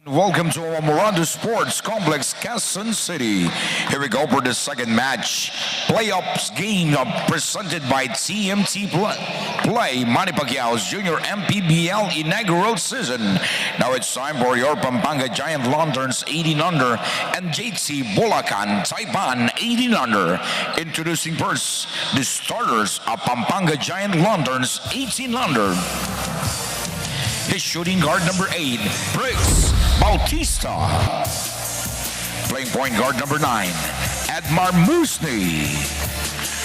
Welcome to Amoranto Sports Complex, Quezon City. Here we go for the second match. Playoffs game presented by TMT Play, Manny Pacquiao's Junior MPBL inaugural season. Now it's time for your Pampanga Giant Lanterns 18 under and JT Bulakan Taipan 18 under. Introducing first the starters of Pampanga Giant Lanterns 18 under. His shooting guard number 8, Briggs Bautista. Playing point guard number 9, Edmar Musni.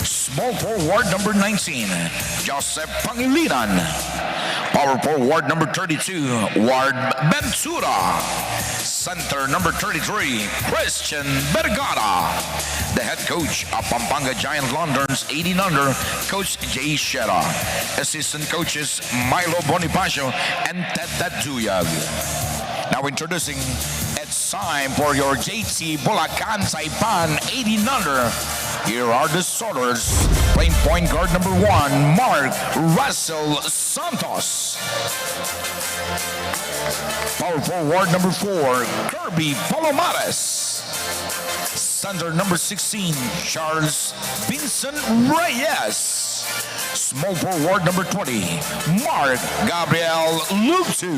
Small forward number 19, Joseph Pangilinan. Power forward number 32, Ward Ventura. Center number 33, Christian Vergara. The head coach of Pampanga Giant Lanterns 18 under, Coach Jay Shera. Assistant coaches Milo Bonifacio and Ted Duyag. Now introducing, it's time for your JT Bulakan Taipan 18 under. Here are the starters. Playing point guard number 1, Mark Russell Santos. Power forward number 4, Kirby Palomares. Center number 16, Charles Vincent Reyes. Small forward number 20, Mark Gabriel Lutu.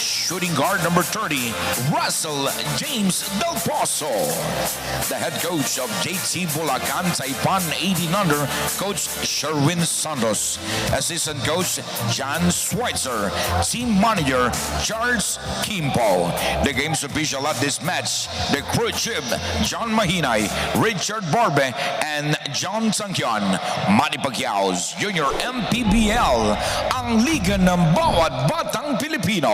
Shooting guard number 30, Russell James Del Pozo. The head coach of JT Bulakan Taipan 18 under, Coach Sherwin Santos. Assistant coach John Schweitzer. Team manager Charles Kimpo. The game's official at this match, the crew chief John Mahinay, Richard Barbe, and John Sangkyon. Manny Pacquiao's Junior MPBL, ang liga ng bawat batang Pilipino.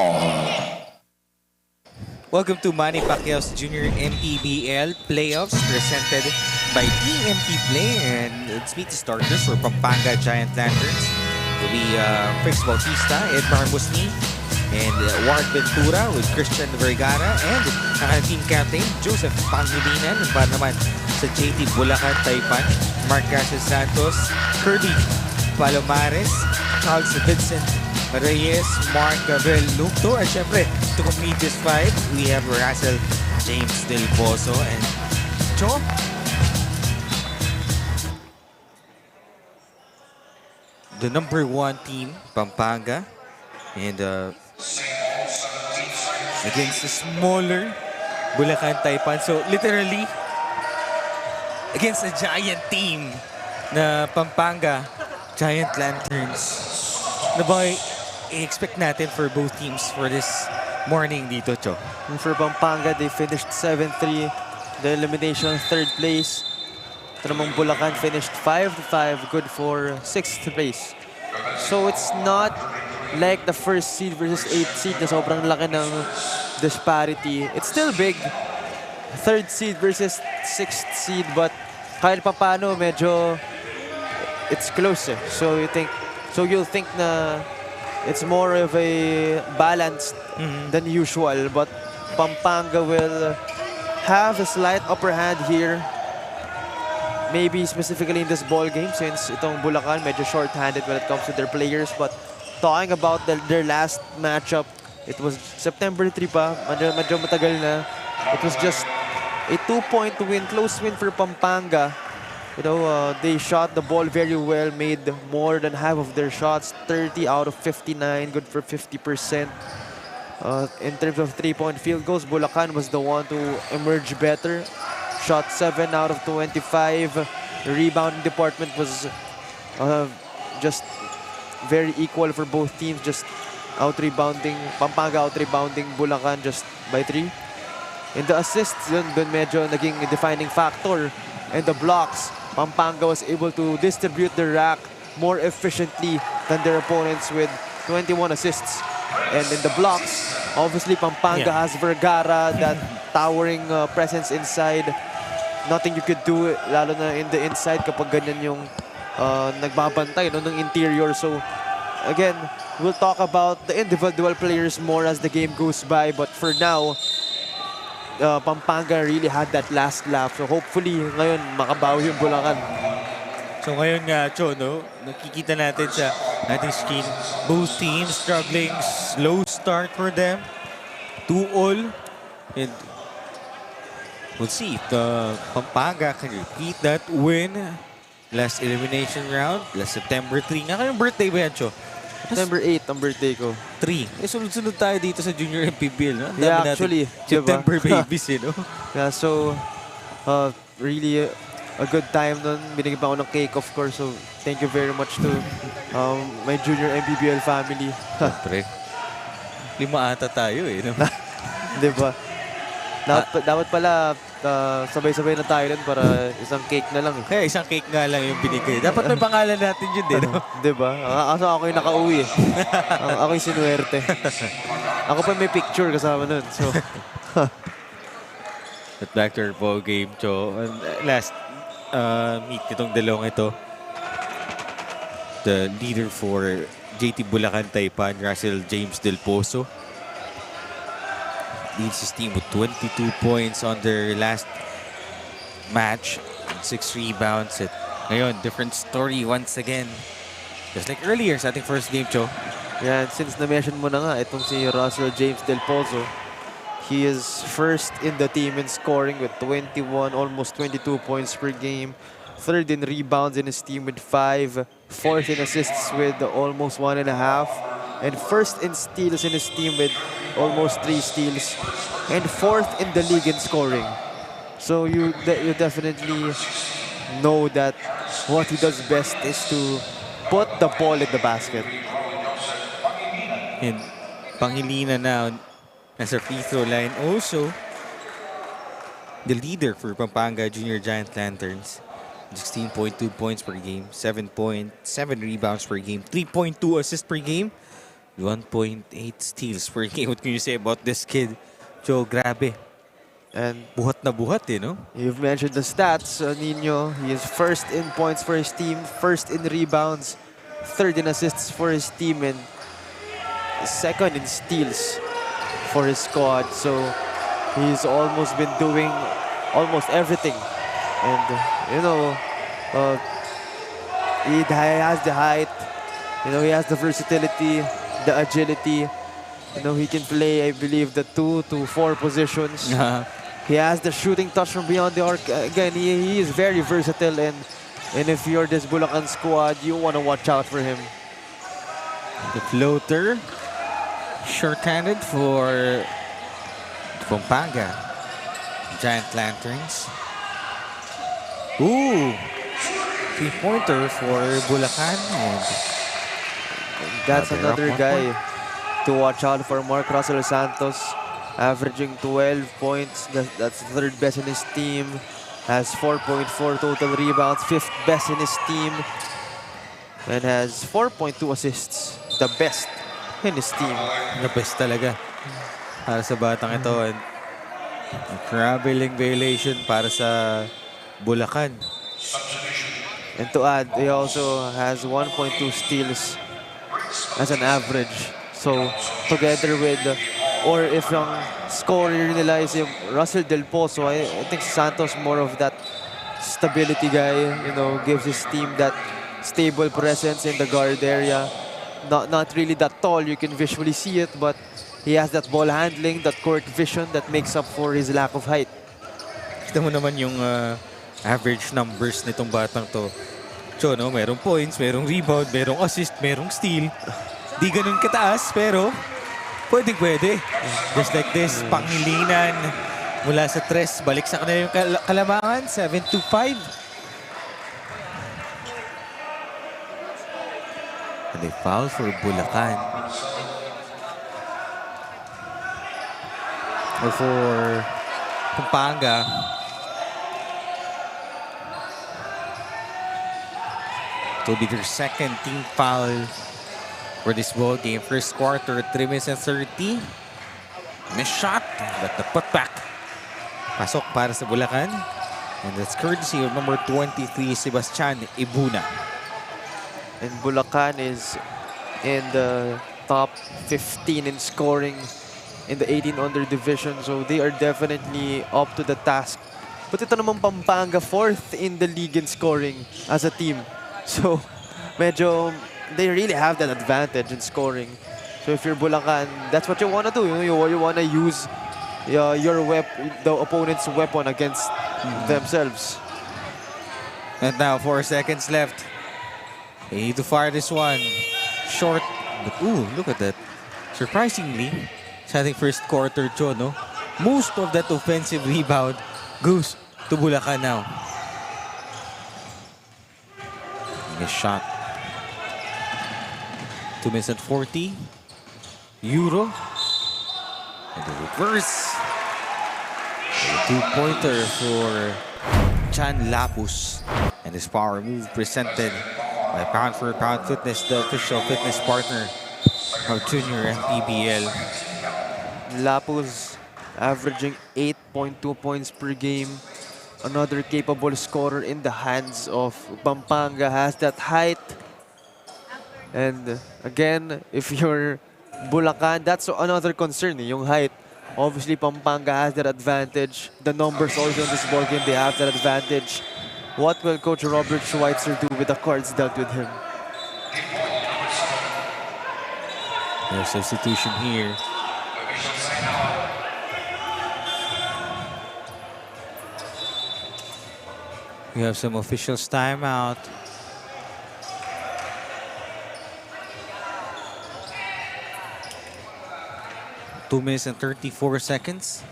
Welcome to Manny Pacquiao's Junior MPBL playoffs presented by TMT Play, and let's meet the starters for Pampanga Giant Lanterns. It will be Briggs Bautista, Edmar Musni, and Ward Ventura with Christian Vergara, and ang team captain Joseph Pangilinan. Para naman sa JT Bulakan Taipan, Mark Russell Santos, Kirby Palomares, Charles Vincent Reyes, Mark Gabriel Luto, and syempre to complete this fight, we have Russell James Del Pozo and Cho. The number 1 team, Pampanga, and against the smaller Bulacan Taipan. So literally, against a giant team na Pampanga Giant Lanterns. Ano ba i-expect natin for both teams for this morning dito, Cho? For Pampanga, they finished 7-3. The elimination, 3rd place. Ito namang Bulacan finished 5-5, good for 6th place. So it's not like the 1st seed versus 8th seed na sobrang laki ng disparity. It's still big. 3rd seed versus 6th seed, but kahit paano medyo it's closer. So you'll think na it's more of a balanced than usual, but Pampanga will have a slight upper hand here. Maybe specifically in this ball game, since itong Bulacan medyo short-handed when it comes to their players. But talking about their last matchup, it was September 3 pa, medyo matagal na. It was just a 2-point win, close win for Pampanga. You know, they shot the ball very well, made more than half of their shots, 30 out of 59, good for 50%. In terms of 3-point field goals, Bulacan was the one to emerge better. Shot 7 out of 25. The rebounding department was just very equal for both teams, just out-rebounding, Pampanga out-rebounding Bulacan just by 3. In the assists, dun medyo naging defining factor. And the blocks, Pampanga was able to distribute the rack more efficiently than their opponents with 21 assists. And in the blocks, obviously Pampanga has Vergara, that towering presence inside. Nothing you could do, lalo na in the inside kapag ganyan yung nagbabantay ng interior. So again, we'll talk about the individual players more as the game goes by. But for now, Pampanga really had that last laugh. So hopefully ngayon makabawi yung Bulacan. So ngayon nga, Cho, no, nakikita natin sa ating screen, both teams struggling, slow start for them. 2-all. And we'll see if the Pampanga can repeat that win. Last elimination round, last September 3. Nga kayong birthday ba yan, Cho? September 8 ang birthday ko. 3. Eh, sunod-sunod tayo dito sa Junior MPBL, no? Ang dami Yeah, natin actually. September Diba? babies, eh, no? Yeah, so, really a good time nun. Binigyan pa ako ng cake, of course. So, thank you very much to my Junior MPBL family. Siyempre. 5 ata tayo, eh, no? Diba? Dapat pala sabay-sabay na tayo dun para isang cake na lang. Eh. Kaya isang cake nga lang yung binigay. Dapat may pangalan natin yun din, no? Diba? Kaso ako yung nakauwi eh. Ako yung sinuwerte. Ako pa may picture kasama nun. So, But back to our ball game, Cho. And last meet nitong dalawang ito. The leader for JT Bulacan Taipan, Russell James Del Pozo, leads his team with 22 points on their last match. 6 rebounds. At ngayon, different story once again. Just like earlier sa ating first game, Cho. yeah, and since na-mention mo na nga, itong si Russell James Del Pozo, he is first in the team in scoring with 21, almost 22 points per game. Third in rebounds in his team with 5. Fourth in assists with almost 1.5. And first in steals in his team with almost 3 steals. And fourth in the league in scoring. So you definitely know that what he does best is to put the ball in the basket. And Pangilinan now as a free throw line. Also, the leader for Pampanga Junior Giant Lanterns. 16.2 points per game, 7.7 rebounds per game, 3.2 assists per game, 1.8 steals per game. What can you say about this kid? Joe, grabe. And Buhat na buhat, eh, no? you've mentioned the stats, Nino. He is first in points for his team, first in rebounds, third in assists for his team, and second in steals for his squad. So he's almost been doing almost everything. And, you know, he has the height, you know, he has the versatility, the agility. You know, he can play, I believe, the 2 to 4 positions. He has the shooting touch from beyond the arc. Again, he is very versatile, and if you're this Bulacan squad, you want to watch out for him. The floater, short-handed for Pampanga Giant Lanterns. Ooh, 3-pointer for Bulacan. And That's another another rock guy to watch out for. Mark Russell Santos, averaging 12 points. That's third best in his team. Has 4.4 total rebounds, fifth best in his team. And has 4.2 assists, the best in his team. the best talaga para sa batang ito. And traveling violation para sa Bulacan. And to add, he also has 1.2 steals as an average. So, together with, or if yung scorer nila is yung Russell Del Pozo, I think Santos more of that stability guy, you know, gives his team that stable presence in the guard area. Not really that tall, you can visually see it, but he has that ball handling, that court vision that makes up for his lack of height. Kita mo naman yung average numbers nitong batang to. So, no, merong points, merong rebound, merong assist, merong steal. Di ganun kataas, pero pwede. Just like this, Pangilinan mula sa 3, balik sa kanila yung kalamangan, 7-5. And they foul for Bulacan. Or for Pampanga. It will be their second team foul for this ball game. First quarter, 3 minutes and 30. Miss shot, but the putback. Pasok para sa Bulacan. And that's courtesy of number 23, Sebastian Ibuna. And Bulacan is in the top 15 in scoring in the 18 under division. So they are definitely up to the task. But ito naman Pampanga, 4th in the league in scoring as a team. So medyo they really have that advantage in scoring. So if you're Bulacan, that's what you want to do. You want to use the opponent's weapon against themselves. And now 4 seconds left. They need to fire this one. Short. But ooh, look at that. Surprisingly, sa ating first quarter, no? Most of that offensive rebound goes to Bulacan now. Nice shot. 2 minutes and 40. Euro. And the reverse. A 2-pointer for Chan Lapus. And his power move presented by Pound for Pound Fitness, the official fitness partner of Junior MPBL. Lapus averaging 8.2 points per game. Another capable scorer in the hands of Pampanga, has that height. And again, if you're Bulacan, that's another concern, yung height. Obviously, Pampanga has that advantage. The numbers also in this ballgame, they have that advantage. What will Coach Robert Schweitzer do with the cards dealt with him? There's substitution here. We have some officials timeout. Two minutes and 34 seconds.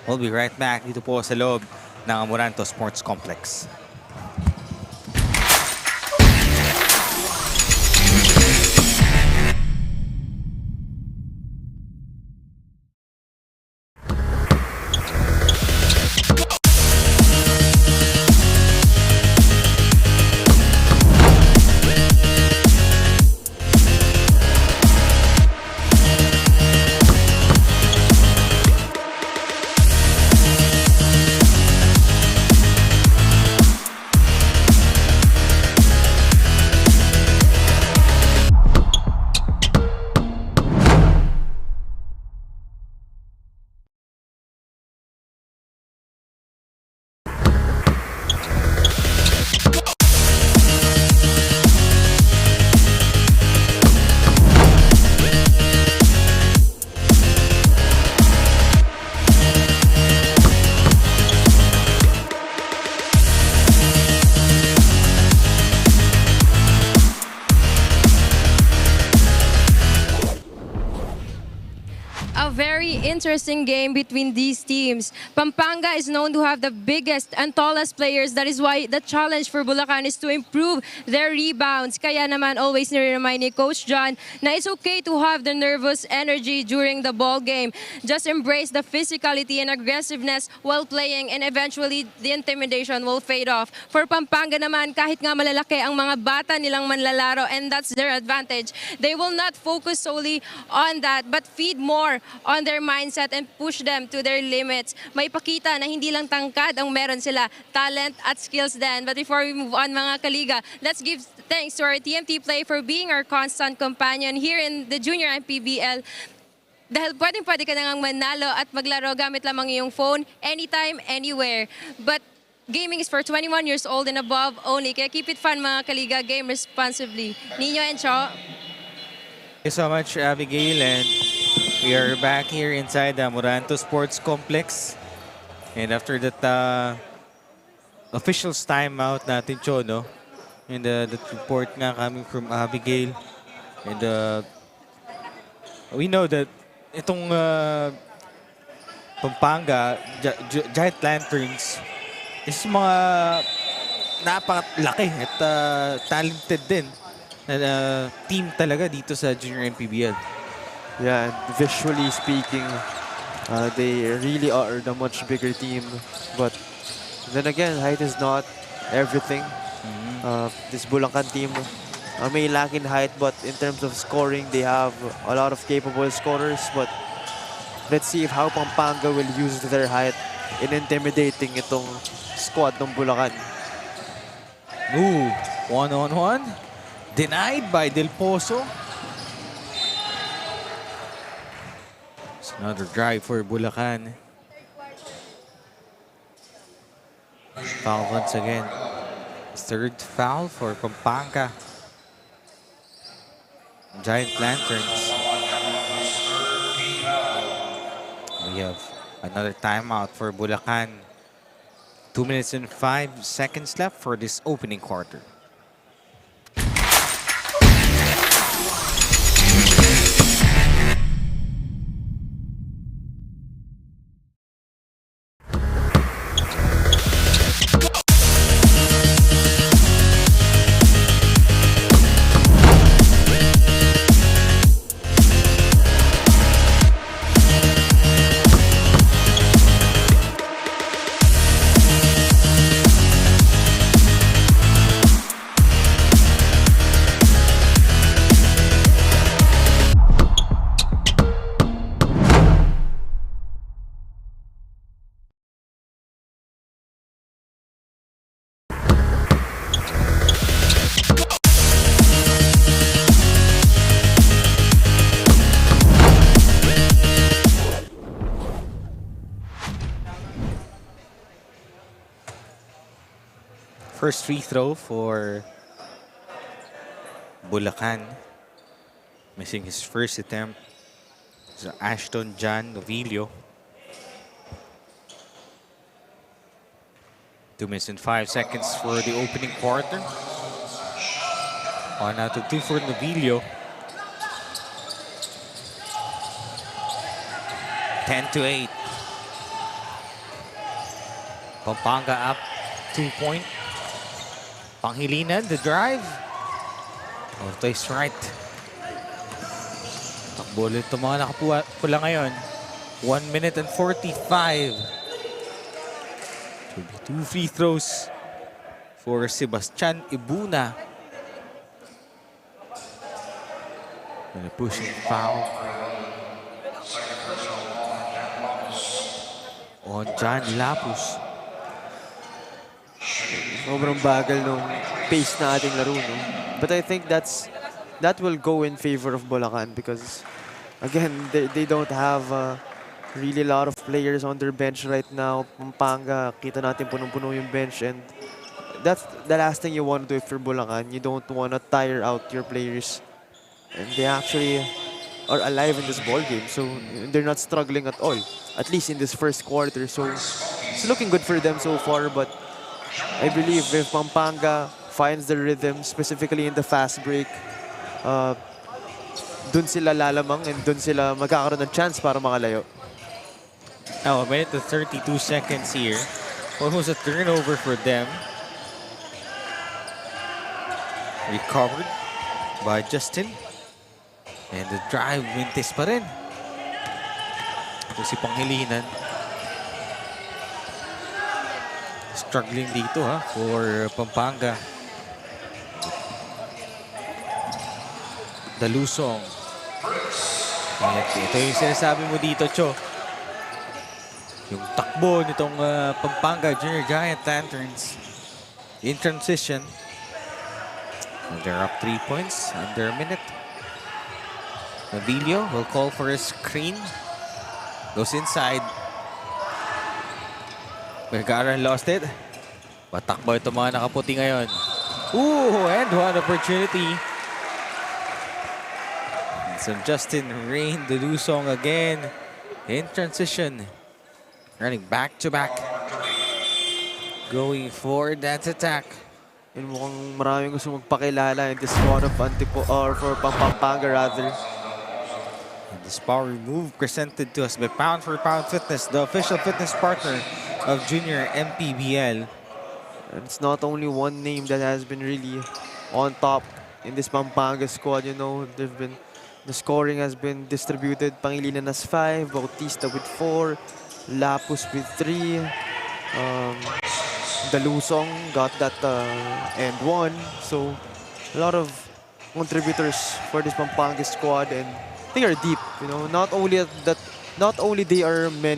We'll be right back dito po sa loob ng Amoranto Sports Complex. Interesting game between these teams. Pampanga is known to have the biggest and tallest players. That is why the challenge for Bulacan is to improve their rebounds. Kaya naman always nire-remind ni Coach John na it's okay to have the nervous energy during the ball game. Just embrace the physicality and aggressiveness while playing, and eventually the intimidation will fade off. For Pampanga naman, kahit nga malalaki ang mga bata nilang manlalaro, and that's their advantage, they will not focus solely on that but feed more on their mindset and push them to their limits. May pakita na hindi lang tangkad ang meron sila, talent at skills din. But before we move on mga kaliga, let's give thanks to our TMT Play for being our constant companion here in the Junior MPBL. Dahil pwedeng-pwede ka na ngang manalo at maglaro gamit lamang iyong phone anytime, anywhere. But gaming is for 21 years old and above only. Kaya keep it fun mga kaliga, game responsibly. Nino and Cho. Thank you so much, Abigail, and we are back here inside the Amoranto Sports Complex. And after that officials timeout natin, Cho, no? And that report nga coming from Abigail. And we know that itong Pampanga, Giant Lanterns, is mga napakalaki at talented din na team talaga dito sa Junior MPBL. Yeah, and visually speaking, they really are the much bigger team. But then again, height is not everything. This Bulacan team may lack in height, but in terms of scoring, they have a lot of capable scorers. But let's see how Pampanga will use their height in intimidating itong squad ng Bulacan. Ooh, one-on-one. Denied by Del Pozo. It's another drive for Bulacan. Foul once again. Third foul for Pampanga. Giant Lanterns. We have another timeout for Bulacan. 2 minutes and 5 seconds left for this opening quarter. First free throw for Bulacan. Missing his first attempt. So Ashton John Novillo. 2 minutes and 5 seconds for the opening quarter. On now to 2 for Novillo. 10-8. Pampanga up 2 point. Panghilinan, the drive. Orto is right. Takbo ulit itong mga nakapula ngayon. 1 minute and 45. Should be 2 free throws for Sebastian Ibuna. And a pushing foul on John Lapus. Sobrang bagal nung pace na ating laro, no? But I think that will go in favor of Bulacan because, again, they don't have really a lot of players on their bench right now. Pampanga, kita natin punong-puno yung bench, and that's the last thing you want to do for Bulacan. You don't want to tire out your players. And they actually are alive in this ball game, so they're not struggling at all, at least in this first quarter. So it's looking good for them so far, but I believe if Pampanga finds the rhythm, specifically in the fast break, dun sila lalamang and dun sila magkakaroon ng chance para makalayo. Now, a minute to 32 seconds here. Almost a turnover for them. Recovered by Justin. And the drive, mintis pa rin. Ito si Panghilinan. Struggling dito for Pampanga. Dalusong. At ito yung sinasabi mo dito, Cho. Yung takbo nitong Pampanga Junior Giant Lanterns in transition. And they're up 3 points under a minute. Novillo will call for a screen. Goes inside. Vergara lost it. Patakbo ito mga nakaputi ngayon. Ooh, and one opportunity. And so Justin Rain, Dalusong again in transition. Running back to back. Going for that attack. And mukhang maraming gusto magpakilala in this one of or for Pampanga rather. And this power move presented to us by Pound for Pound Fitness, the official fitness partner of Junior MPBL. And it's not only one name that has been really on top in this Pampanga squad. You know, the scoring has been distributed. Pangilinan has 5, Bautista with 4, Lapus with 3, Dalusong got that and 1. So a lot of contributors for this Pampanga squad, and they are deep. You know, not only they are many.